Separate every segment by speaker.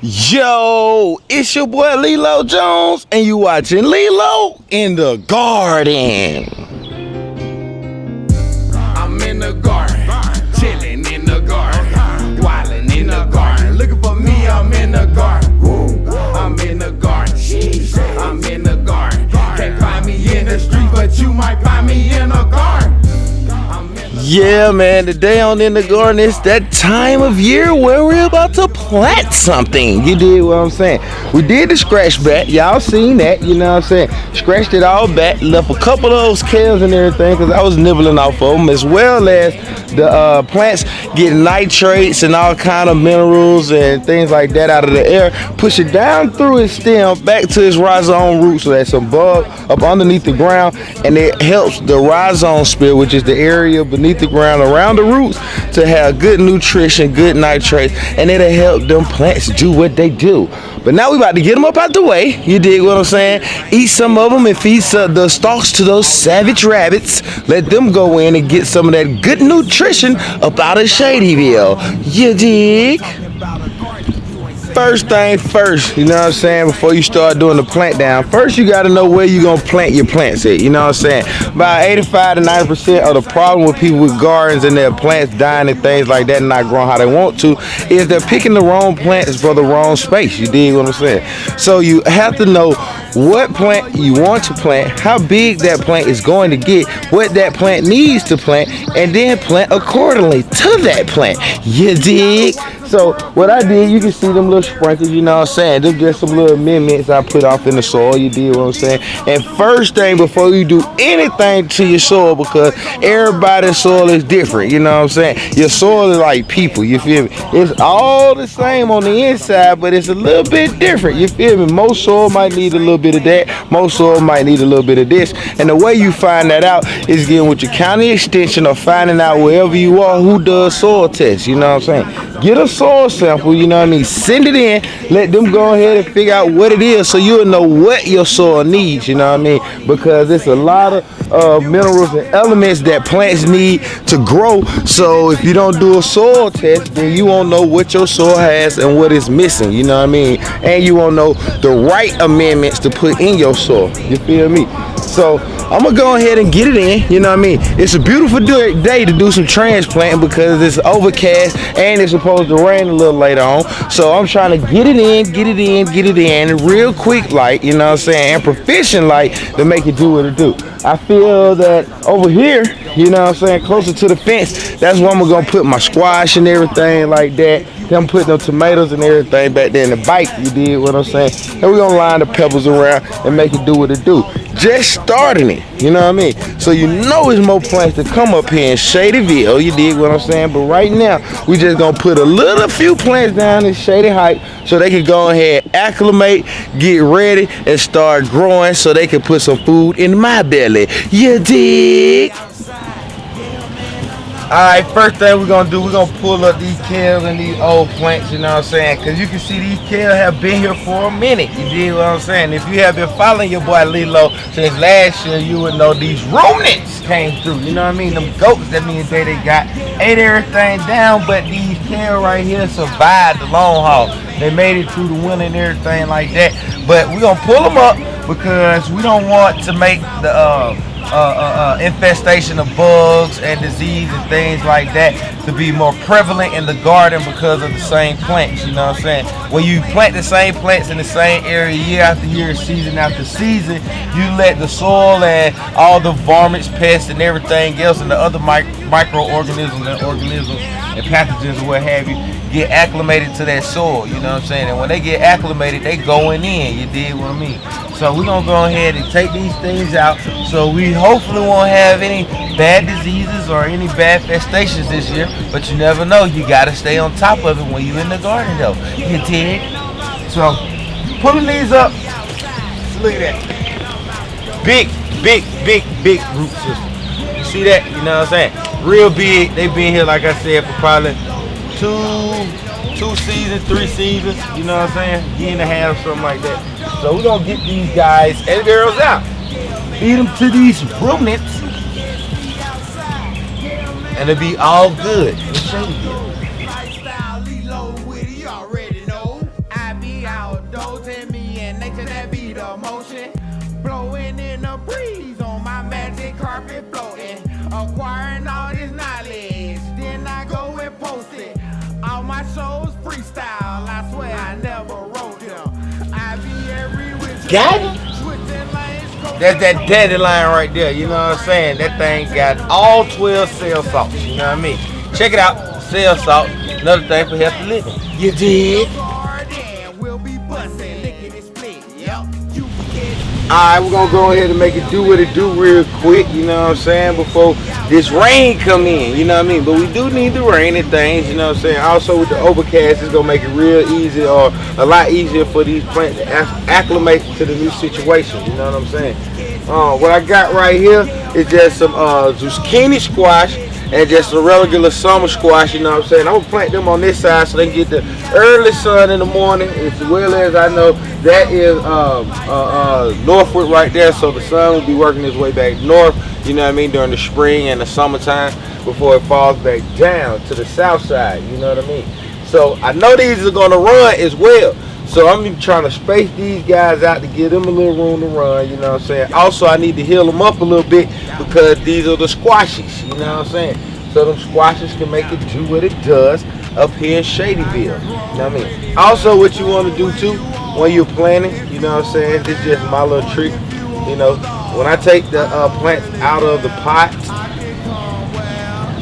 Speaker 1: Yo, it's your boy Lelo Jones, and you watching Lelo in the Garden.
Speaker 2: I'm in the garden, chilling in the garden, wilding in the garden. Looking for me, I'm in the garden. I'm in the garden, I'm in the garden. Can't find me in the street, but you might find me in the garden.
Speaker 1: Yeah, man, today on In the Garden, it's that time of year where we're about to plant something. You did what I'm saying? We did the scratch back. Y'all seen that, you know what I'm saying? Scratched it all back, left a couple of those kales and everything because I was nibbling off of them, as well as the plants get nitrates and all kind of minerals and things like that out of the air, push it down through its stem back to its rhizome root, so that's above, up underneath the ground, and it helps the rhizome sphere, which is the area beneath the ground around the roots, to have good nutrition, good nitrates, and it'll help them plants do what they do. But now we about to get them up out the way. You dig what I'm saying? Eat some of them and feed the stalks to those savage rabbits. Let them go in and get some of that good nutrition up out of Shadyville. You dig? First thing first, you know what I'm saying, before you start doing the plant down, first you got to know where you're going to plant your plants at, you know what I'm saying. About 85 to 90% of the problem with people with gardens and their plants dying and things like that and not growing how they want to is they're picking the wrong plants for the wrong space. You dig what I'm saying? So you have to know what plant you want to plant, how big that plant is going to get, what that plant needs to plant, and then plant accordingly to that plant. You dig? So what I did, you can see them little sprinkles, you know what I'm saying? Them just some little amendments I put off in the soil, you dig what I'm saying? And first thing, before you do anything to your soil, because everybody's soil is different, you know what I'm saying? Your soil is like people, you feel me? It's all the same on the inside, but it's a little bit different, you feel me? Most soil might need a little bit of that, most soil might need a little bit of this, and the way you find that out is getting with your county extension or finding out wherever you are who does soil tests, you know what I'm saying? Get a soil sample, you know what I mean? Send it in, let them go ahead and figure out what it is so you'll know what your soil needs, you know what I mean? Because it's a lot of minerals and elements that plants need to grow. So if you don't do a soil test, then you won't know what your soil has and what is missing, you know what I mean? And you won't know the right amendments to put in your soil, you feel me? So I'm gonna go ahead and get it in, you know what I mean? It's a beautiful day to do some transplanting because it's overcast and it's supposed to rain a little later on. So I'm trying to get it in real quick light, you know what I'm saying, and proficient light to make it do what it do. I feel that over here, you know what I'm saying, closer to the fence, that's where I'm gonna put my squash and everything like that. I'm putting them tomatoes and everything back there in the bike, you did what I'm saying? And we're gonna line the pebbles around and make it do what it do. Just starting it, you know what I mean? So you know there's more plants to come up here in Shadyville, you dig what I'm saying? But right now, we just gonna put a few plants down in shady height so they can go ahead, acclimate, get ready, and start growing so they can put some food in my belly. You dig? Alright, first thing we're gonna do, we're gonna pull up these kales and these old plants, you know what I'm saying? Cause you can see these kales have been here for a minute, you dig what I'm saying? If you have been following your boy Lelo since last year, you would know these ruminants came through, you know what I mean? Them goats that me and they got ate everything down, but these kales right here survived the long haul. They made it through the winter and everything like that. But we're gonna pull them up because we don't want to make the infestation of bugs and disease and things like that to be more prevalent in the garden because of the same plants, you know what I'm saying? When you plant the same plants in the same area year after year, season after season, you let the soil and all the varmints, pests, and everything else and the other microorganisms and organisms and pathogens or what have you get acclimated to that soil, you know what I'm saying? And when they get acclimated, they going in, you dig what I mean? So we're gonna go ahead and take these things out so we hopefully won't have any bad diseases or any bad infestations this year, but you never know, you gotta stay on top of it when you're in the garden though, you dig? So pulling these up, look at that, big root system. You see that, you know what I'm saying? Real big. They've been here, like I said, for probably two seasons, 3 seasons, you know what I'm saying? Year and a half, something like that. So we're gonna get these guys and girls out, feed them to these ruminants, and it'll be all good. got it. That's that dandelion right there, you know what I'm saying? That thing got all 12 cell salts, you know what I mean? Check it out, cell salt, another thing for healthy living. You dig? Alright, we're gonna go ahead and make it do what it do real quick, you know what I'm saying, before this rain come in, you know what I mean? But we do need the rain and things, you know what I'm saying? Also with the overcast, it's gonna make it real easy, or a lot easier for these plants to acclimate to the new situation, you know what I'm saying? What I got right here is just some zucchini squash and just a regular summer squash, you know what I'm saying? I'm gonna plant them on this side so they can get the early sun in the morning, as well as I know that is northward right there, so the sun will be working its way back north, you know what I mean, during the spring and the summertime before it falls back down to the south side, you know what I mean? So I know these are gonna run as well. So I'm trying to space these guys out to give them a little room to run, you know what I'm saying? Also, I need to heal them up a little bit because these are the squashes, you know what I'm saying? So them squashes can make it do what it does up here in Shadyville, you know what I mean? Also, what you want to do too when you're planting, you know what I'm saying? This is just my little trick, you know? When I take the plants out of the pot,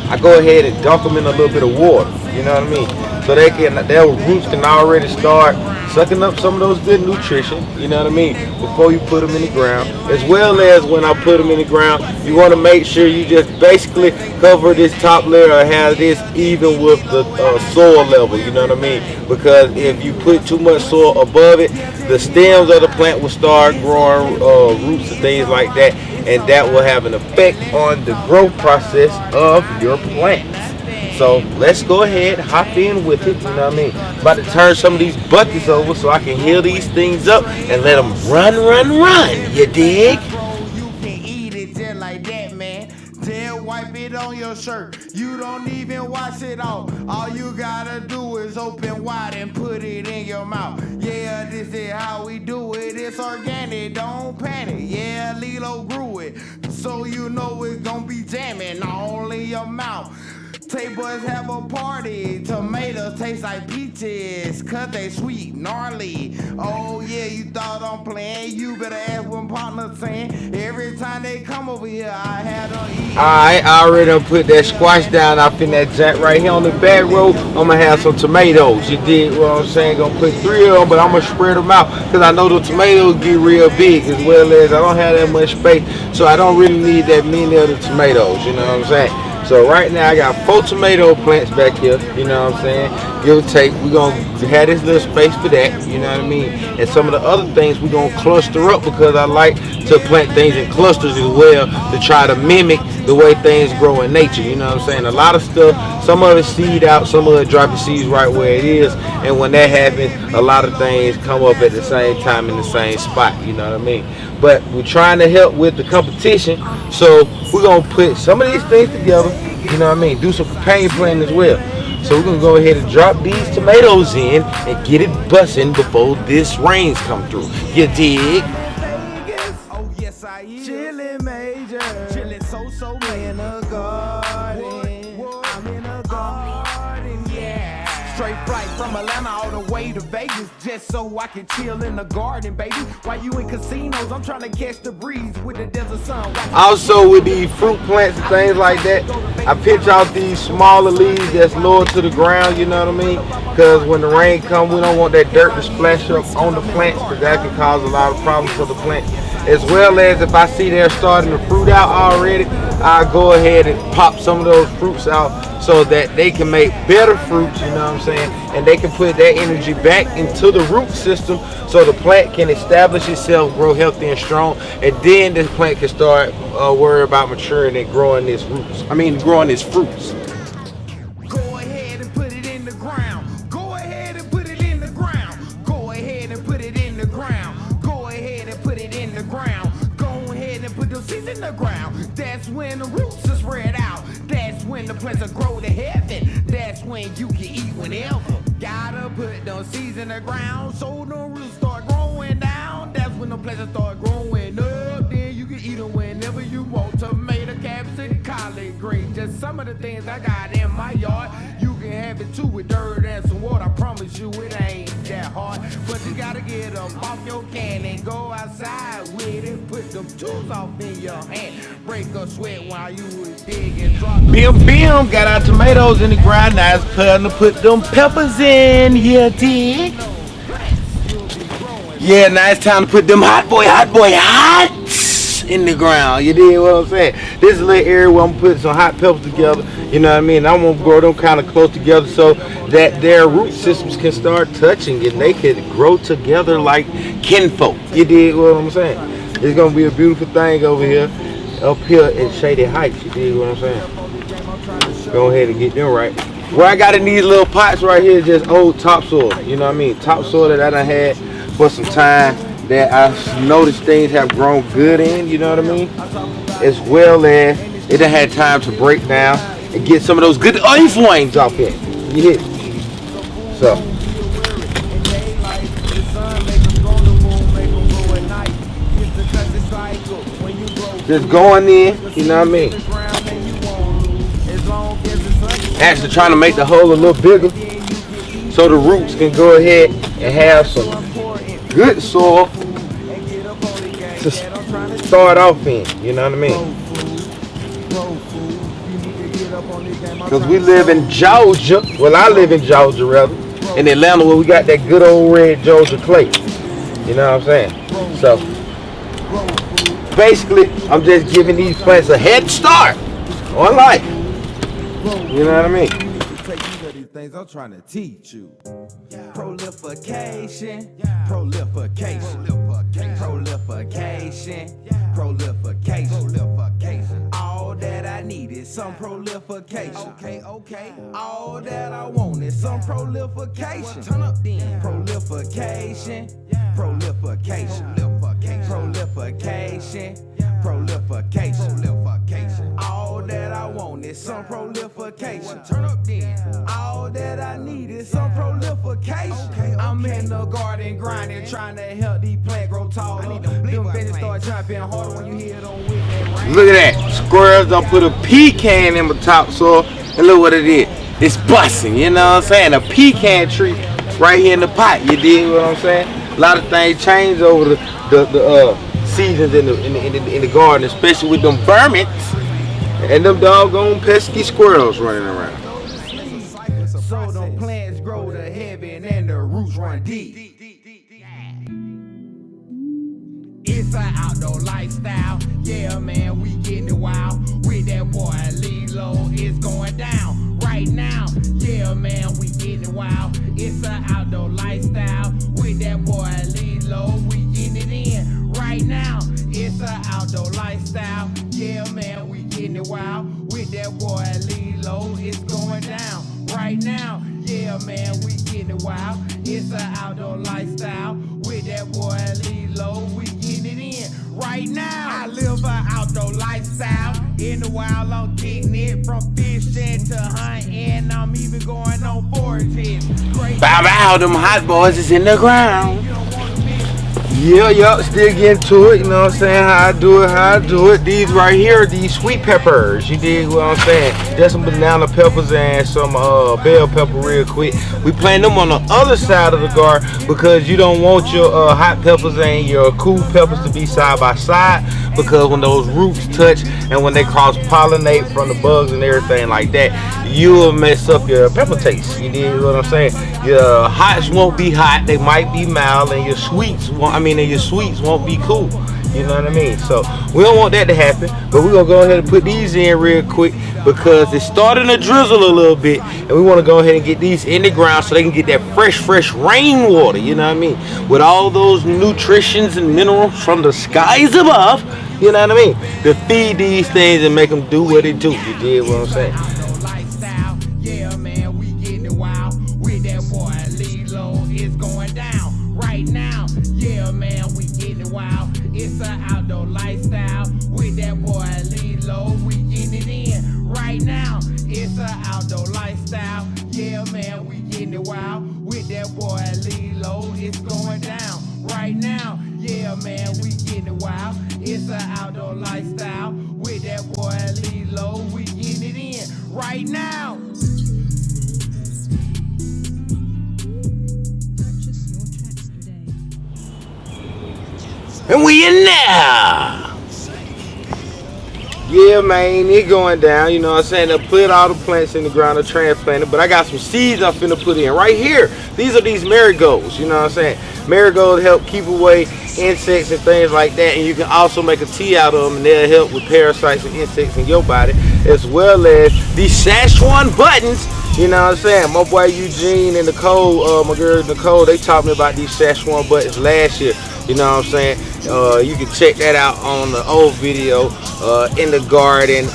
Speaker 1: I go ahead and dunk them in a little bit of water, you know what I mean? So their roots can already start sucking up some of those good nutrition, you know what I mean, before you put them in the ground. As well as when I put them in the ground, you want to make sure you just basically cover this top layer or have this even with the soil level, you know what I mean? Because if you put too much soil above it, the stems of the plant will start growing roots and things like that, and that will have an effect on the growth process of your plants. So let's go ahead, hop in with it, you know what I mean? About to turn some of these buckets over so I can heal these things up and let them run, you dig?
Speaker 2: You can eat it just like that, man. Then wipe it on your shirt. You don't even wash it off. All you gotta do is open wide and put it in your mouth. Yeah, this is how we do it. It's organic, don't panic. Yeah, Lelo grew it. So you know it's gonna be jamming all in your mouth. Tay boys have a party. Tomatoes taste like peaches, cause they sweet, gnarly. Oh yeah, you thought I'm playing? You better ask what partner's saying. Every time they come over here, I had them eat.
Speaker 1: Alright, I already done put that squash down off in that jack right here on the back row. I'm gonna have some tomatoes. You dig what I'm saying? Gonna put 3 of them, but I'm gonna spread them out because I know the tomatoes get real big, as well as I don't have that much space, so I don't really need that many of the tomatoes, you know what I'm saying? So right now I got 4 tomato plants back here, you know what I'm saying? Give or take, we're gonna have this little space for that, you know what I mean? And some of the other things we're gonna cluster up because I like to plant things in clusters as well to try to mimic the way things grow in nature, you know what I'm saying? A lot of stuff, some of it seed out, some of it drop your seeds right where it is, and when that happens, a lot of things come up at the same time in the same spot, you know what I mean? But we're trying to help with the competition, so we're gonna put some of these things together, you know what I mean? Do some companion planting as well. So we're gonna go ahead and drop these tomatoes in and get it busting before this rains come through. You dig?
Speaker 2: Oh yes I am. Chillin' major. Chillin' so in a garden. I'm in a garden, yeah. Straight flight from Atlanta all the way to Vegas, just so I can chill in the garden, baby. While you in casinos, I'm trying to catch the breeze with the desert sun.
Speaker 1: Also with these fruit plants and things like that, I pitch out these smaller leaves that's lower to the ground, you know what I mean? Because when the rain comes, we don't want that dirt to splash up on the plants because that can cause a lot of problems for the plants. As well as if I see they're starting to fruit out already, I go ahead and pop some of those fruits out so that they can make better fruits, you know what I'm saying? And they can put that energy back into the root system so the plant can establish itself, grow healthy and strong, and then this plant can start worry about maturing and growing its roots. Growing its fruits.
Speaker 2: Go ahead and put it in the ground. Go ahead and put it in the ground. Go ahead and put it in the ground. Go ahead and put it in the ground. Go ahead and put those seeds in the ground. That's when the roots are spread out. That's when the plants will grow to heaven. That's when you can eat whenever. Gotta put those seeds in the ground so the roots start growing down. That's when the plants start growing up. Then you can eat them whenever you want. Tomato, cabbage, and collard green. Just some of the things I got in my yard. You can have it too with dirt and some water. I promise you it ain't that hard. But But you gotta get them off your can and go outside with it. Put them tools off in your hand. Break a sweat while you was digging.
Speaker 1: Bim, got our tomatoes in the ground. Now it's time to put them peppers in. Yeah, dig. Yeah, now it's time to put them hot in the ground. You dig what I'm saying? This is a little area where I'm putting some hot peppers together. You know what I mean? I'm gonna grow them kind of close together so that their root systems can start touching and they can grow together like kinfolk. You dig what I'm saying? It's gonna be a beautiful thing over here, up here in Shady Heights. You dig what I'm saying? Go ahead and get them right. What I got in these little pots right here is just old topsoil. You know what I mean? Topsoil that I done had for some time that I noticed things have grown good in. You know what I mean? As well as it done had time to break down and get some of those good influence off here. You hit. So. Just going in, you know what I mean? Actually trying to make the hole a little bigger so the roots can go ahead and have some good soil to start off in, you know what I mean? Because we live in Georgia, well I live in Georgia rather, in Atlanta where we got that good old red Georgia clay, you know what I'm saying? So basically I'm just giving these plants a head start on life. You know what I mean?
Speaker 2: These things I'm trying to teach you. Prolification, prolification, prolification. All that I need is some prolification. Okay. All that I want is some prolification. Turn up then. Prolification, prolification, prolification. All that I want is some prolification. Turn up then. All that I need is some prolification. I'm in the garden grinding, trying to help these plants grow taller. Them fish start jumping harder when you hear them with that rain.
Speaker 1: Look at that. Squirrels done put a pecan in the topsoil and look what it is. It's busting, you know what I'm saying? A pecan tree right here in the pot. You dig what I'm saying? A lot of things change over the seasons in the garden, especially with them vermins and them doggone pesky squirrels running around.
Speaker 2: So them plants grow to heaven and the roots run deep. It's an outdoor lifestyle. Yeah, man, we getting it wild. With that boy Lelo, it's going down right now. Yeah, man, we getting it wild. It's an outdoor lifestyle. With that boy Lelo, we getting it in right now. It's an outdoor lifestyle. Yeah, man, we getting it wild. With that boy Lelo, it's going down right now. Yeah, man, we getting it wild. It's an outdoor lifestyle. With that boy Lelo, we getting it in right now. I live an outdoor lifestyle. In the wild, I'm getting it from fishing to hunting. I'm even going on foraging.
Speaker 1: Bow, them hot boys is in the ground. Yeah, still getting to it, you know what I'm saying? How I do it. These right here, these sweet peppers, you dig what I'm saying? Just some banana peppers and some bell pepper real quick. We plant them on the other side of the garden because you don't want your hot peppers and your cool peppers to be side by side, because when those roots touch and when they cross-pollinate from the bugs and everything like that, you'll mess up your pepper taste, you dig what I'm saying? Your hots won't be hot, they might be mild, and your sweets won't be cool. You know what I mean? So we don't want that to happen, but we're gonna go ahead and put these in real quick because it's starting to drizzle a little bit, and we want to go ahead and get these in the ground so they can get that fresh rainwater. You know what I mean? With all those nutritions and minerals from the skies above. You know what I mean? To feed these things and make them do what they do. You dig what I'm saying?
Speaker 2: Yeah, man, we getting it wild. With that boy Lelo, it's going down right now. Yeah, man, we getting it wild. It's an outdoor lifestyle. With that boy Lelo, we getting it in right now. It's an outdoor lifestyle. Yeah, man, we getting it wild. With that boy Lelo, it's going down right now. Yeah, man, we getting it wild. It's an outdoor lifestyle. With that boy Lelo, we getting it in right now.
Speaker 3: Purchase your tracks today.
Speaker 1: And we in there. Yeah, man, it going down. You know what I'm saying? They put all the plants in the ground, they're transplanted. But I got some seeds I'm finna put in right here. These are these marigolds. You know what I'm saying? Marigolds help keep away insects and things like that. And you can also make a tea out of them, and they'll help with parasites and insects in your body, as well as these Szechuan buttons. You know what I'm saying? My boy Eugene and Nicole, my girl Nicole, they taught me about these Szechuan buttons last year. You know what I'm saying? You can check that out on the old video, in the garden,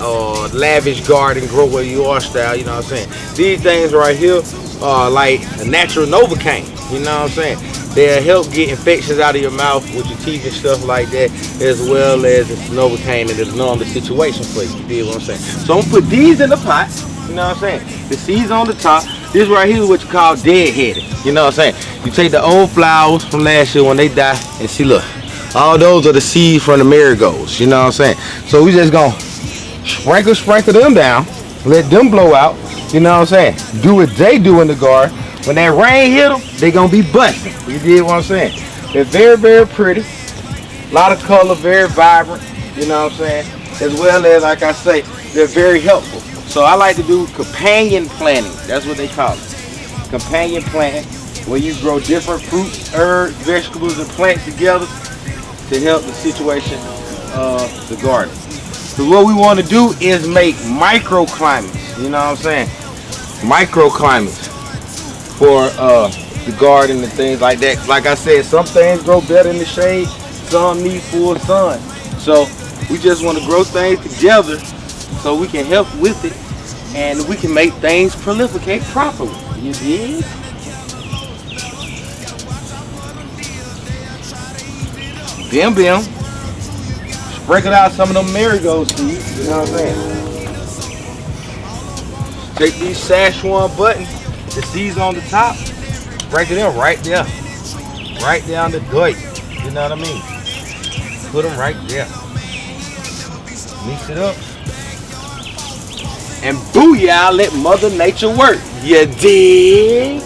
Speaker 1: lavish garden, grow where you are style. You know what I'm saying? These things right here are like a natural Novocaine. You know what I'm saying? They'll help get infections out of your mouth with your teeth and stuff like that, as well as it's Novocaine, and it'll numb the situation for you. You feel what I'm saying? So I'm gonna put these in the pot. You know what I'm saying? The seeds on the top. This right here is what you call deadheaded. You know what I'm saying? You take the old flowers from last year when they die, and see, look, all those are the seeds from the marigolds. You know what I'm saying? So we just gonna sprinkle them down, let them blow out. You know what I'm saying? Do what they do in the garden. When that rain hit them, they gonna be busting. You dig what I'm saying? They're very, very pretty. A lot of color, very vibrant. You know what I'm saying? As well as, like I say, they're very helpful. So I like to do companion planting. That's what they call it. Companion planting, where you grow different fruits, herbs, vegetables, and plants together to help the situation of the garden. So what we want to do is make microclimates. You know what I'm saying? Microclimates for the garden and things like that. Like I said, some things grow better in the shade, some need full sun. So we just want to grow things together so we can help with it, and we can make things proliferate properly. You dig? Bim. Sprinkle out some of them marigold seeds. You know what I'm saying? Take these Szechuan buttons, the seeds on the top, sprinkle them right there. Right down the gut. You know what I mean? Put them right there. Mix it up. And booyah, let Mother Nature work. You dig?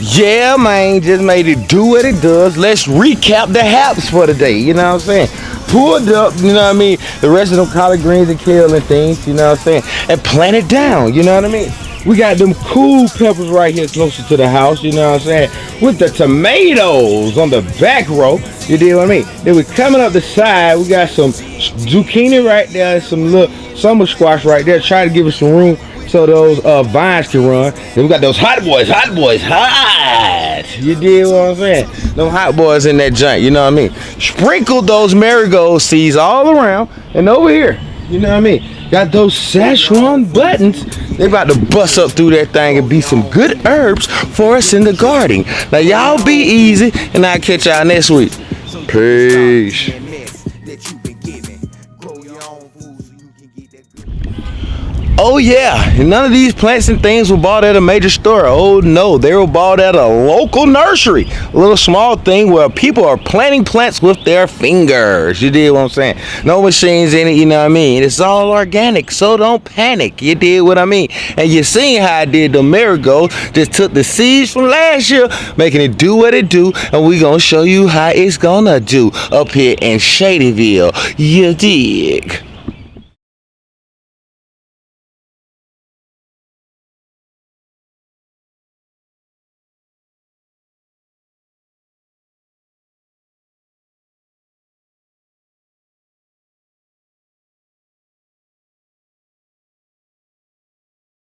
Speaker 1: Yeah, man, just made it do what it does. Let's recap the haps for the day. You know what I'm saying? Pulled up, you know what I mean? The rest of them collard greens and kale and things, you know what I'm saying? And planted down, you know what I mean? We got them cool peppers right here closer to the house, you know what I'm saying? With the tomatoes on the back row, you dig what I mean? Then we coming up the side, we got some zucchini right there and some little summer squash right there. Try to give us some room so those vines can run. Then we got those hot boys. You dig what I'm saying? Them hot boys in that joint, you know what I mean? Sprinkle those marigold seeds all around and over here, you know what I mean? Got those Szechuan buttons. They about to bust up through that thing and be some good herbs for us in the garden. Now y'all be easy, and I'll catch y'all next week. Peace. Oh yeah, and none of these plants and things were bought at a major store. Oh no, they were bought at a local nursery. A little small thing where people are planting plants with their fingers. You dig what I'm saying? No machines in it, you know what I mean? It's all organic, so don't panic. You dig what I mean? And you seen how I did the marigolds. Just took the seeds from last year, making it do what it do, and we gonna show you how it's gonna do up here in Shadyville. You dig?